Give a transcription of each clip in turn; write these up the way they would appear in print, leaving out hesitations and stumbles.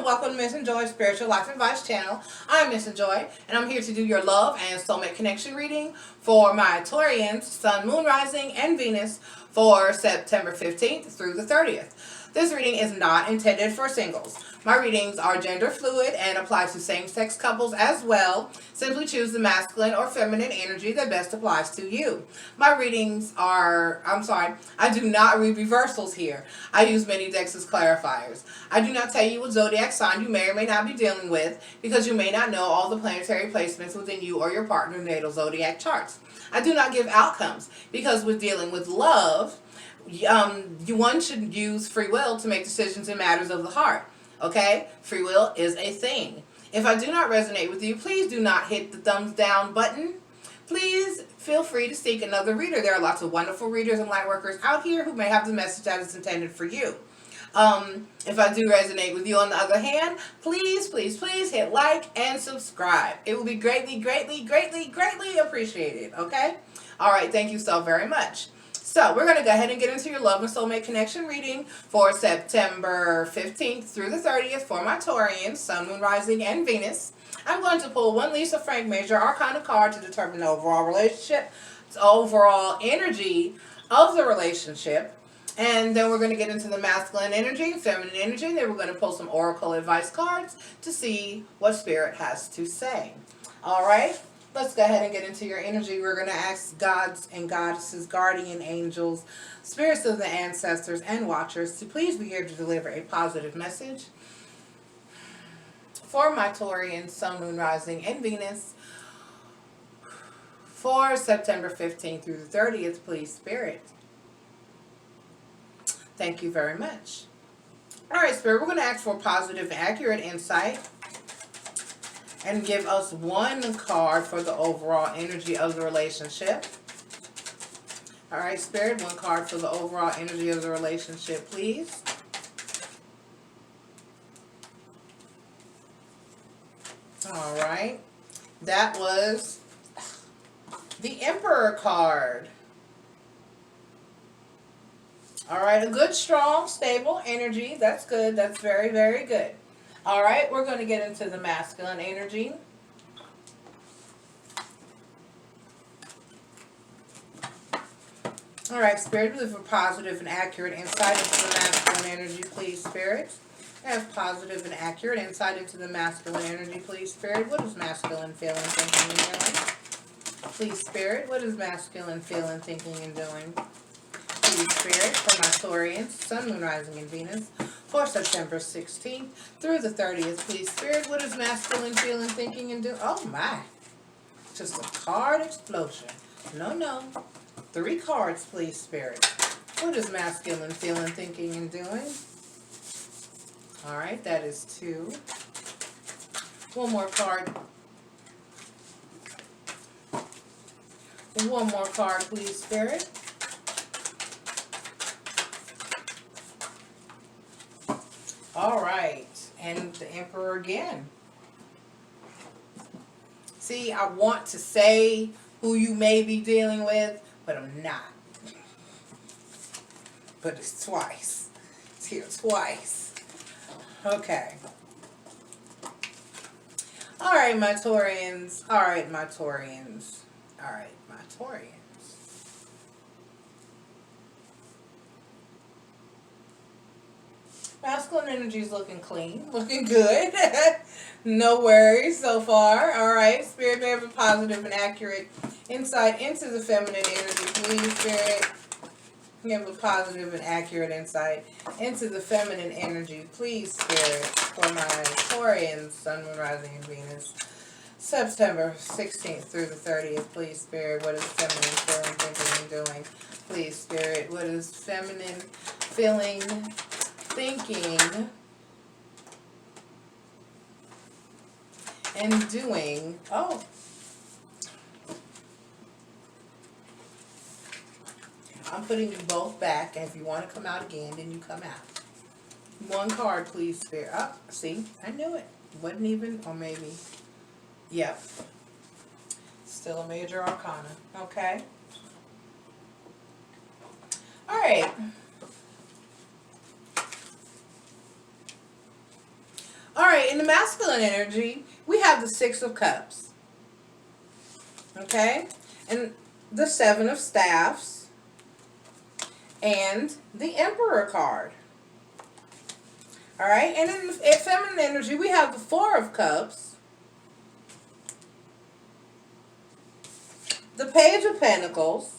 and welcome to Missn Spiritual Life Advice Channel. I'm Missn and I'm here to do your love and soulmate connection reading for my Taurians, Sun, Moon, Rising, and Venus for September 15th through the 30th. This reading is not intended for singles. My readings are gender fluid and apply to same-sex couples as well. Simply choose the masculine or feminine energy that best applies to you. My readings are, I do not read reversals here. I use many decks as clarifiers. I do not tell you what zodiac sign you may or may not be dealing with because you may not know all the planetary placements within you or your partner's natal zodiac charts. I do not give outcomes because with dealing with love, one should use free will to make decisions in matters of the heart. Okay? Free will is a thing. If I do not resonate with you, please do not hit the thumbs down button. Please feel free to seek another reader. There are lots of wonderful readers and light workers out here who may have the message that is intended for you. If I do resonate with you, on the other hand, please hit like and subscribe. It will be greatly appreciated. Okay? All right. Thank you so very much. So we're going to go ahead and get into your love and soulmate connection reading for September 15th through the 30th for my Taurians, Sun, Moon, Rising, and Venus. I'm going to pull one Lisa Frank Major Arcana card to determine the overall relationship, the overall energy of the relationship. And then we're going to get into the masculine energy, feminine energy. And then we're going to pull some oracle advice cards to see what Spirit has to say. All right. Let's go ahead and get into your energy. We're going to ask gods and goddesses, guardian angels, spirits of the ancestors, and watchers to please be here to deliver a positive message for my Taurians, Sun, Moon, Rising, and Venus for September 15th through the 30th. Please, Spirit. Thank you very much. All right, Spirit, we're going to ask for positive and accurate insight and give us one card for the overall energy of the relationship. All right, Spirit, one card for the overall energy of the relationship, please. All right, that was the Emperor card. All right, a good, strong, stable energy. That's good. That's very good. All right, we're going to get into the masculine energy. All right, Spirit, we have positive and accurate insight into the masculine energy, please, Spirit. Have positive and accurate insight into the masculine energy, please, Spirit. What is masculine feeling, thinking, and doing? Please, Spirit, what is masculine feeling, thinking, and doing? Please, Spirit, for my Taurians, Sun, Moon, Rising, and Venus for September 16th through the 30th. Please, Spirit, what is masculine feeling, thinking, and doing? Oh, my. Just a card explosion. No. 3 cards, please, Spirit. What is masculine feeling, thinking, and doing? All right, that is 2. One more card. One more card, please, Spirit. All right, and the Emperor again. See, I want to say who you may be dealing with, but I'm not. But it's twice. It's here twice. Okay. All right, my Taurians. All right, my Taurians. All right, my Taurians. Masculine energy is looking clean, looking good. No worries so far. All right, Spirit, may have a positive and accurate insight into the feminine energy, please, Spirit. You have a positive and accurate insight into the feminine energy, please, Spirit, for my Taurians, Sun, Moon, Rising, and Venus. September 16th through the 30th, please, Spirit. What is feminine feeling, thinking, and doing? Please, Spirit. What is feminine feeling, thinking, and doing? Oh. I'm putting you both back, and if you want to come out again, then you come out. One card, please, Spirit. Oh, see? I knew it. Wasn't even, or maybe. Yep. Still a major arcana. Okay. All right. the masculine energy, we have the Six of Cups. Okay? And the Seven of Staffs. And the Emperor card. Alright? And in the feminine energy, we have the Four of Cups. The Page of Pentacles.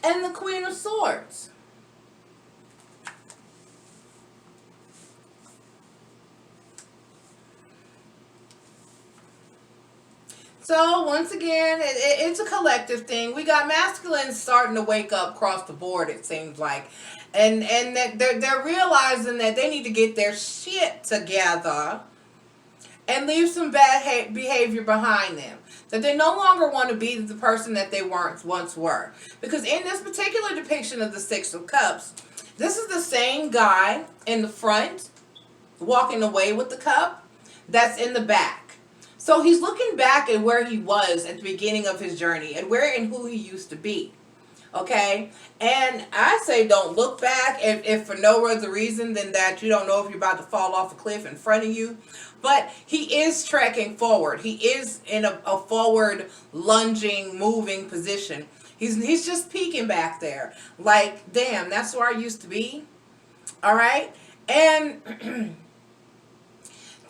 And the Queen of Swords. So, once again, it's a collective thing. We got masculines starting to wake up across the board, it seems like. And that they're realizing that they need to get their shit together and leave some bad behavior behind them. That they no longer want to be the person that they once were. Because in this particular depiction of the Six of Cups, this is the same guy in the front walking away with the cup that's in the back. So he's looking back at where he was at the beginning of his journey and where and who he used to be. Okay? And I say don't look back if for no other reason than that you don't know if you're about to fall off a cliff in front of you. But he is trekking forward. He is in a forward, lunging, moving position. He's just peeking back there. Like, damn, that's where I used to be. All right? And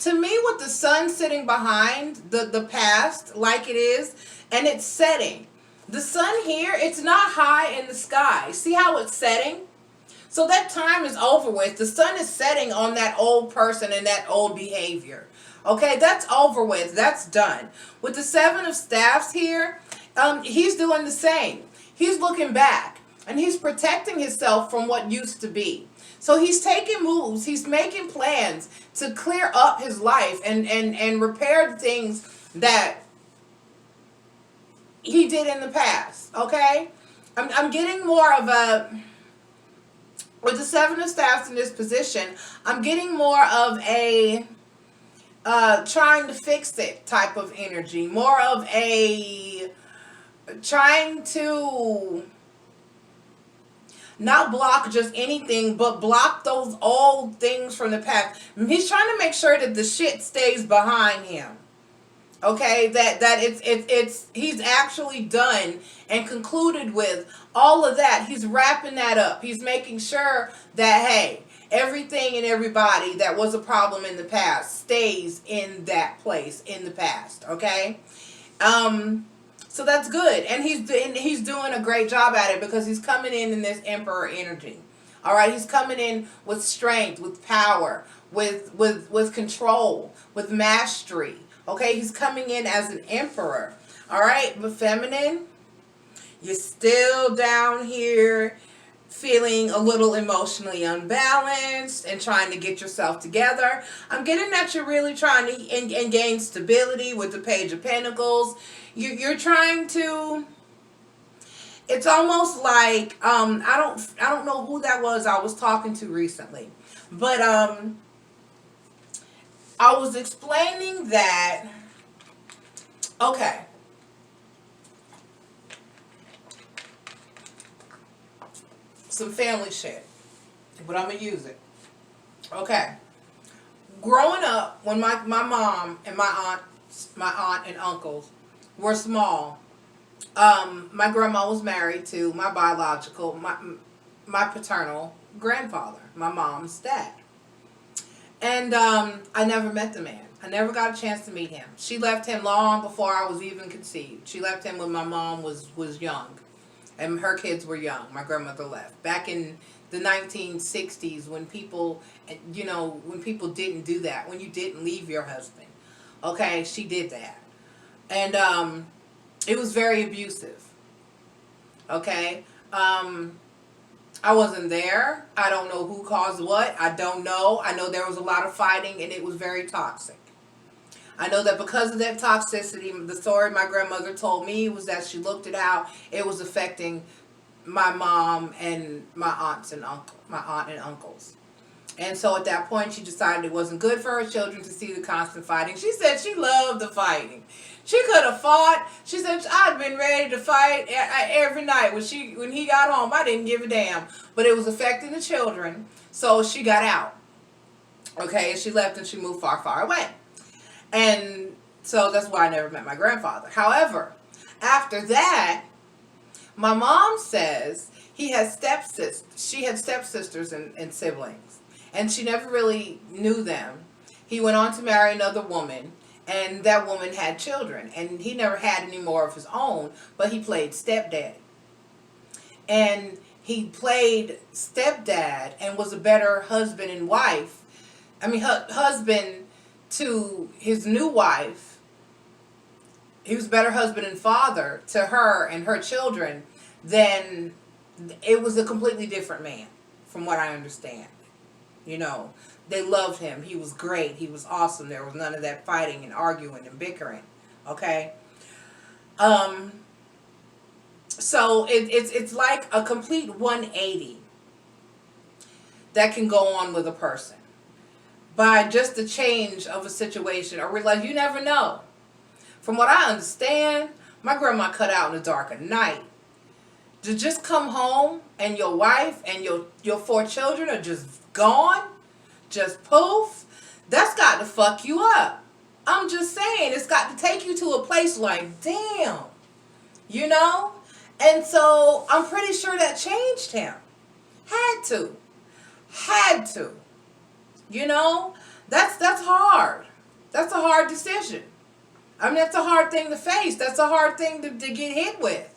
to me, with the sun sitting behind the past like it is, and it's setting. The sun here, it's not high in the sky. See how it's setting? So that time is over with. The sun is setting on that old person and that old behavior. Okay, that's over with. That's done. With the Seven of Staffs here, he's doing the same. He's looking back and he's protecting himself from what used to be. So he's taking moves. He's making plans to clear up his life and repair the things that he did in the past. Okay? I'm getting more of a... With the Seven of Staffs in this position, I'm getting more of a trying to fix it type of energy. More of a trying to not block just anything, but block those old things from the past. He's trying to make sure that the shit stays behind him. Okay, that it's he's actually done and concluded with all of that. He's wrapping that up. He's making sure that, hey, everything and everybody that was a problem in the past stays in that place in the past. Okay, so that's good, and he's doing a great job at it because he's coming in this Emperor energy. All right, he's coming in with strength, with power, with control, with mastery. Okay, he's coming in as an emperor. All right, but feminine, you're still down here feeling a little emotionally unbalanced and trying to get yourself together. I'm getting that you're really trying to gain stability with the Page of Pentacles. You're trying to... It's almost like I don't know who that was I was talking to recently, but I was explaining that, okay, some family shit, but I'm going to use it. Okay, growing up, when my mom and my aunt and uncles were small, my grandma was married to my biological, my paternal grandfather, my mom's dad. And I never met the man. I never got a chance to meet him. She left him long before I was even conceived. She left him when my mom was young. And her kids were young. My grandmother left. Back in the 1960s when people, you know, when people didn't do that. When you didn't leave your husband. Okay, she did that. And it was very abusive. Okay? I wasn't there. I don't know who caused what. I don't know. I know there was a lot of fighting and it was very toxic. I know that because of that toxicity, the story my grandmother told me was that she looked at how it was affecting my mom and my aunt and uncles. And so at that point, she decided it wasn't good for her children to see the constant fighting. She said she loved the fighting. She could have fought. She said, I'd been ready to fight every night. When he got home, I didn't give a damn. But it was affecting the children, so she got out. Okay, and she left and she moved far, far away. And so that's why I never met my grandfather. However, after that, my mom says she had stepsisters and siblings, and she never really knew them. He went on to marry another woman, and that woman had children, and he never had any more of his own, but he played stepdad. And he played stepdad and was a better husband and wife. I mean, husband to his new wife. He was a better husband and father to her and her children than, it was a completely different man, from what I understand. You know, they loved him. He was great. He was awesome. There was none of that fighting and arguing and bickering. Okay? So it's like a complete 180 that can go on with a person by just the change of a situation or realize you never know. From what I understand, my grandma cut out in the dark of night. To just come home and your wife and your 4 children are just gone, just poof, that's got to fuck you up. I'm just saying, it's got to take you to a place like, damn, you know? And so I'm pretty sure that changed him. Had to. You know? That's hard. That's a hard decision. I mean, that's a hard thing to face. That's a hard thing to get hit with.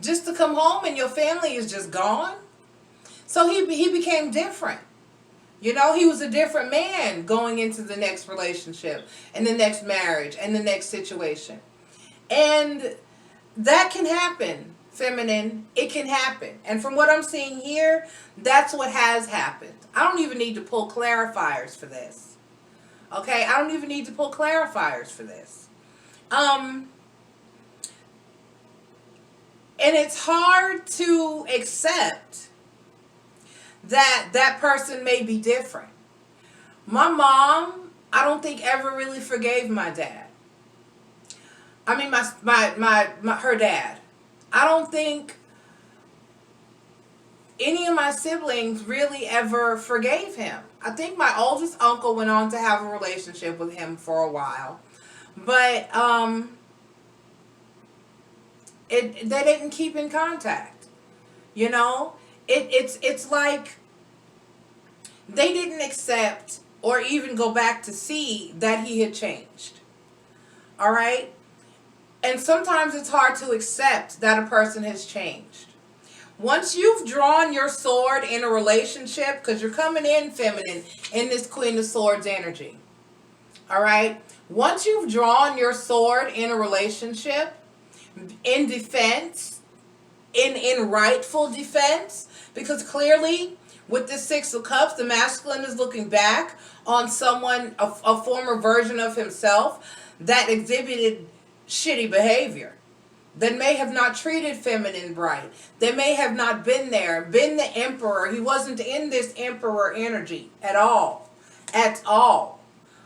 Just to come home and your family is just gone. So he became different. You know, he was a different man going into the next relationship and the next marriage and the next situation. And that can happen, feminine. It can happen. And from what I'm seeing here, that's what has happened. I don't even need to pull clarifiers for this. Okay? I don't even need to pull clarifiers for this. And it's hard to accept that that person may be different. My mom, I don't think ever really forgave my dad. I mean, her dad. I don't think any of my siblings really ever forgave him. I think my oldest uncle went on to have a relationship with him for a while. But they didn't keep in contact. You know? It's like they didn't accept or even go back to see that he had changed. All right? And sometimes it's hard to accept that a person has changed. Once you've drawn your sword in a relationship, because you're coming in feminine in this Queen of Swords energy. All right? Once you've drawn your sword in a relationship, in defense, in rightful defense, because clearly with the 6 of Cups, the masculine is looking back on someone, a former version of himself that exhibited shitty behavior, that may have not treated feminine right, that may have not been there, been the emperor. He wasn't in this emperor energy at all.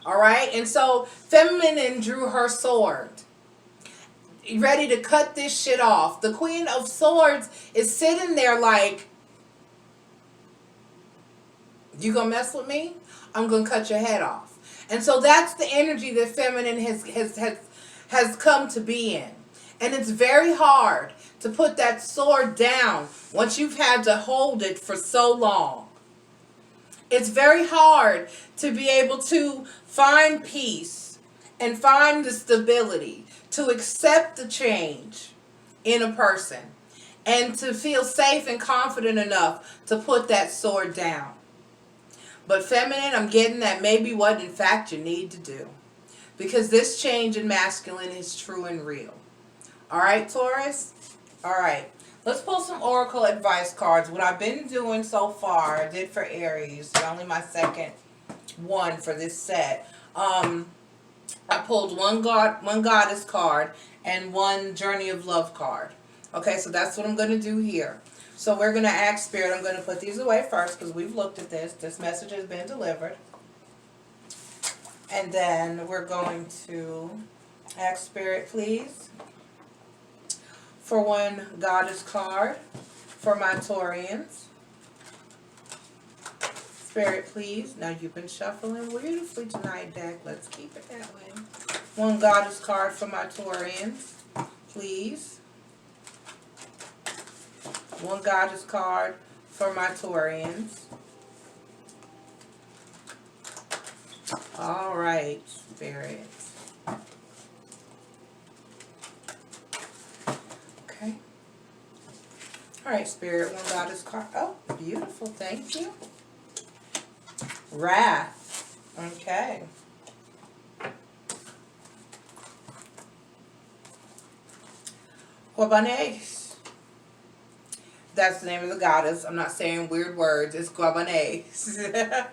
All right? And so feminine drew her sword, ready to cut this shit off. The Queen of Swords is sitting there like, you gonna mess with me? I'm gonna cut your head off. And so that's the energy that feminine has come to be in. And it's very hard to put that sword down once you've had to hold it for so long. It's very hard to be able to find peace and find the stability, to accept the change in a person, and to feel safe and confident enough to put that sword down. But feminine, I'm getting that maybe what in fact you need to do. Because this change in masculine is true and real. Alright, Taurus? Alright. Let's pull some Oracle advice cards. What I've been doing so far, I did for Aries. Only my second one for this set. I pulled one Goddess card and one Journey of Love card. Okay, so that's what I'm going to do here. So we're going to ask Spirit. I'm going to put these away first because we've looked at this. This message has been delivered. And then we're going to ask Spirit, please, for one Goddess card for my Taurians. Spirit, please. Now you've been shuffling beautifully tonight, deck. Let's keep it that way. One Goddess card for my Taurians, please. One Goddess card for my Taurians. All right, Spirit. Okay. All right, Spirit. One Goddess card. Oh, beautiful. Thank you. Wrath. Okay. Guabanese. That's the name of the goddess. I'm not saying weird words. It's Guabanese.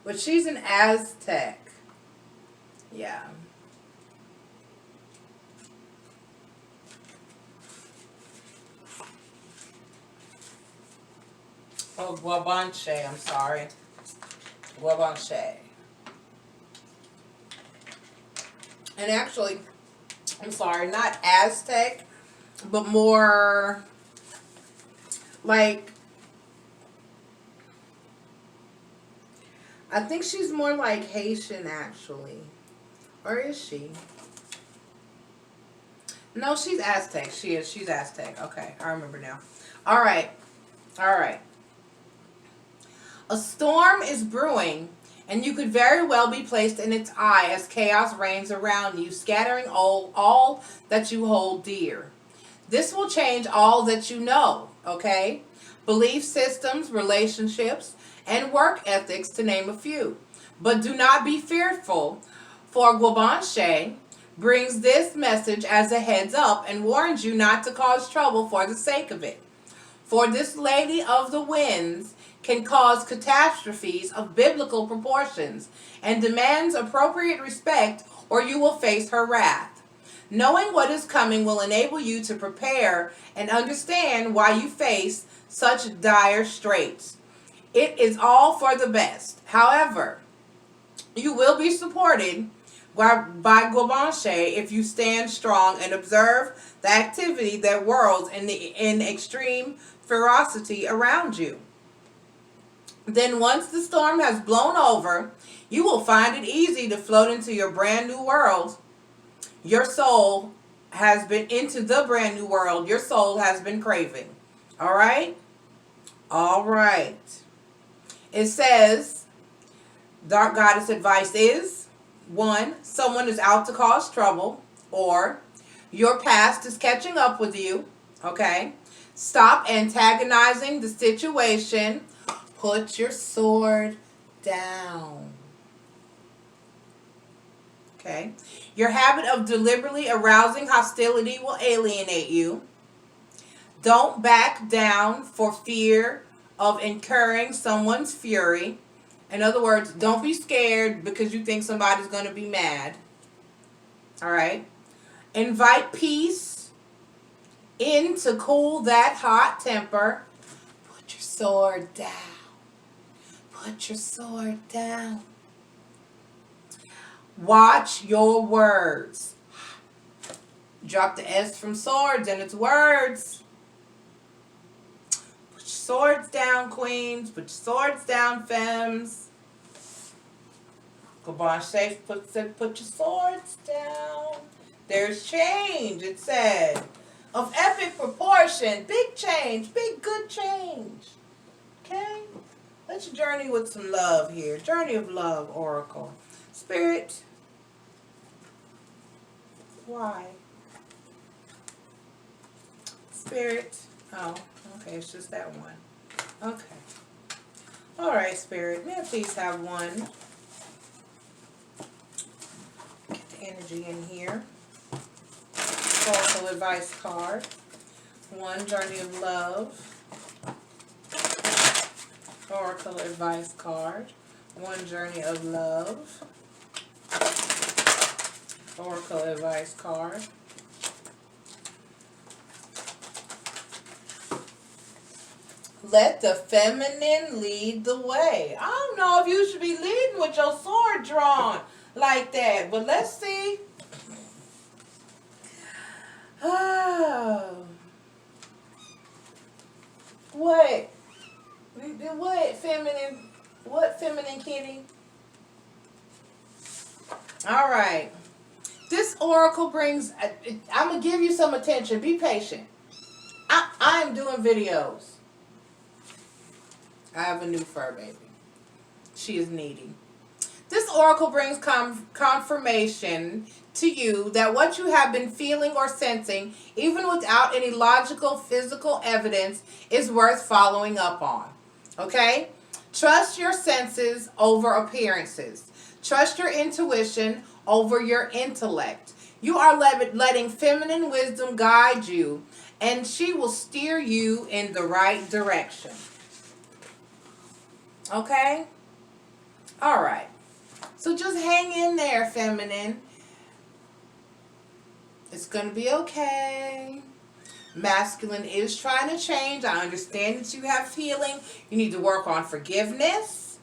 But she's an Aztec. Yeah. Oh, Guabanche. I'm sorry. Guabanche. And actually, I'm sorry, not Aztec, but more like, I think she's more like Haitian, actually. Or is she? No, she's Aztec. She is. She's Aztec. Okay, I remember now. All right. All right. A storm is brewing, and you could very well be placed in its eye as chaos reigns around you, scattering all that you hold dear. This will change all that you know, okay? Belief systems, relationships, and work ethics, to name a few. But do not be fearful, for Guabanche brings this message as a heads up and warns you not to cause trouble for the sake of it. For this Lady of the Winds can cause catastrophes of biblical proportions and demands appropriate respect, or you will face her wrath. Knowing what is coming will enable you to prepare and understand why you face such dire straits. It is all for the best. However, you will be supported by Guabanche if you stand strong and observe the activity that whirls in extreme ferocity around you. Then once the storm has blown over, you will find it easy to float into your brand new world. Your soul has been into the brand new world your soul has been craving. All right? All right. It says, Dark Goddess advice is, 1, someone is out to cause trouble, or your past is catching up with you. Okay? Stop antagonizing the situation. Put your sword down. Okay? Your habit of deliberately arousing hostility will alienate you. Don't back down for fear of incurring someone's fury. In other words, don't be scared because you think somebody's going to be mad. All right? Invite peace in to cool that hot temper. Put your sword down. Put your sword down. Watch your words. Drop the S from swords and it's words. Put your swords down, queens. Put your swords down, femmes. Guabanche said, put your swords down. There's change, it said. Of epic proportion. Big change. Big good change. Okay? Let's journey with some love here. Journey of love, Oracle. Spirit. Why? Spirit. Oh, okay. It's just that one. Okay. All right, Spirit. May I please have one? Get the energy in here. Oracle advice card. One, Journey of Love. Oracle advice card. One, Journey of Love. Oracle advice card. Let the feminine lead the way. I don't know if you should be leading with your sword drawn like that, but let's see. Oh, What? What feminine? What feminine kitty? All right. This oracle brings. I'm gonna give you some attention. Be patient. I'm doing videos. I have a new fur baby. She is needy. This oracle brings confirmation to you that what you have been feeling or sensing, even without any logical physical evidence, is worth following up on. Okay? Trust your senses over appearances. Trust your intuition over your intellect. You are letting feminine wisdom guide you, and she will steer you in the right direction. Okay? All right. So just hang in there, feminine. It's going to be okay. Masculine is trying to change. I understand that you have feeling. You need to work on forgiveness.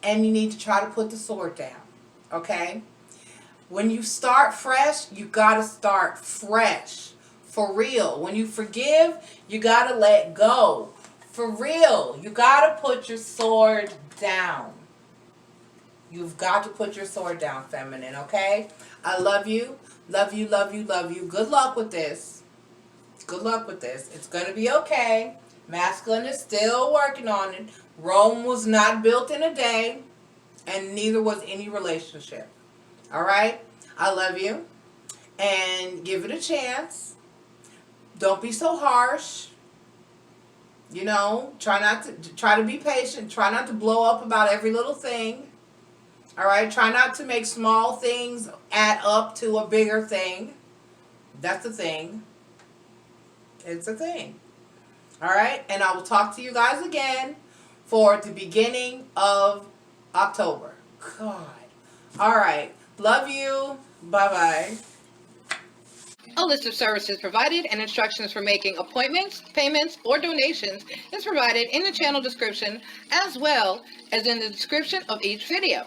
And you need to try to put the sword down. Okay? When you start fresh, you got to start fresh. For real. When you forgive, you got to let go. For real. You got to put your sword down. You've got to put your sword down, feminine, okay? I love you. Love you, love you, love you. Good luck with this. Good luck with this. It's going to be okay. Masculine is still working on it. Rome was not built in a day, and neither was any relationship. All right? I love you. And give it a chance. Don't be so harsh. You know, try to be patient. Try not to blow up about every little thing. All right, try not to make small things add up to a bigger thing. That's a thing. It's a thing. All right, and I will talk to you guys again for the beginning of October. God. All right, love you. Bye-bye. A list of services provided and instructions for making appointments, payments, or donations is provided in the channel description as well as in the description of each video.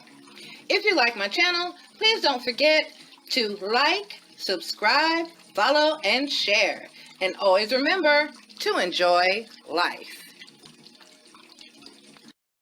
If you like my channel, please don't forget to like, subscribe, follow, and share. And always remember to enjoy life.